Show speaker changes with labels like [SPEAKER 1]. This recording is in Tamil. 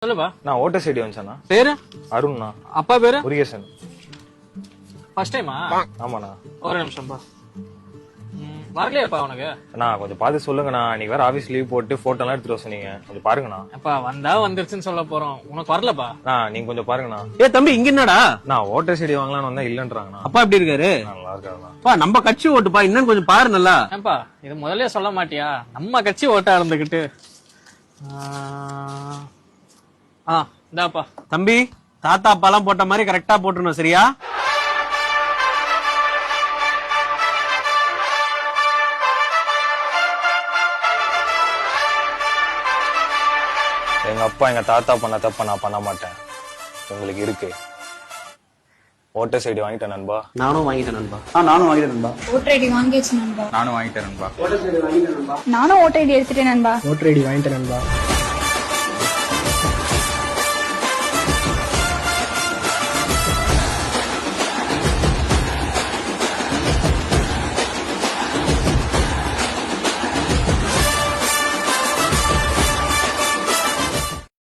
[SPEAKER 1] சொல்லுப்பா.
[SPEAKER 2] நான் ஓட்டர் சைடு வந்துச்சேண்ணா.
[SPEAKER 1] பேரு?
[SPEAKER 2] அருண்ண்ணா.
[SPEAKER 1] அப்பா பேரு?
[SPEAKER 2] முருகேசன்.
[SPEAKER 1] ஃபர்ஸ்ட் டைமா?
[SPEAKER 2] ஆமாண்ணா.
[SPEAKER 1] ஒரு நிமிஷம்பா. வரலையாப்பா உனக்கு?
[SPEAKER 2] அண்ணா கொஞ்சம் பார்த்து சொல்லுங்கண்ணா. இன்னைக்கு வேற ஆபீஸ் லீவ் போட்டு போட்டோ எல்லாம் எடுத்துட்டு வர சொன்னீங்க. கொஞ்சம் பாருங்கண்ணா.
[SPEAKER 1] அப்பா வந்தா வந்துருச்சுன்னு சொல்ல போறோம். உனக்கு வரலப்பா?
[SPEAKER 2] நீங்க கொஞ்சம் பாருங்கண்ணா.
[SPEAKER 3] தம்பி இங்க என்னடா?
[SPEAKER 2] நான் ஓட்டர் சைடு வாங்கலாம்னு வந்தா இல்லன்றாங்கண்ணா.
[SPEAKER 3] அப்பா எப்படி இருக்காரு?
[SPEAKER 2] நல்லா இருக்காருண்ணா.
[SPEAKER 3] பா நம்ம கட்சி ஓட்டுப்பா, இன்னும் கொஞ்சம் பாரு நல்லா.
[SPEAKER 1] ஏன்பா இது முதல்ல சொல்ல மாட்டியா? நம்ம கட்சி ஓட்டா இருந்துகிட்டு. இந்தாப்பா.
[SPEAKER 3] தம்பி தாத்தா அப்பாலாம் போட்ட மாதிரி கரெக்டா போட்டுருணும், சரியா?
[SPEAKER 2] எங்க அப்பா எங்க தாத்தா பண்ண தப்ப நான் பண்ண மாட்டேன். உங்களுக்கு இருக்கு. ஓட்டர் சைடு வாங்கிட்டேன் நண்பா.
[SPEAKER 3] நானும் வாங்கிட்டேன் நண்பா.
[SPEAKER 4] நானும் வாங்கிட்டேன் நண்பா.
[SPEAKER 5] ஓட்டர் ஐடி வாங்கியாச்சு நண்பா.
[SPEAKER 6] நானும் வாங்கிட்டேன் நண்பா.
[SPEAKER 5] நானும் ஓட்டர் ஐடி எடுத்துட்டேன் நண்பா.
[SPEAKER 4] ஓட்டர் ஐடி வாங்கிட்டேன் நண்பா.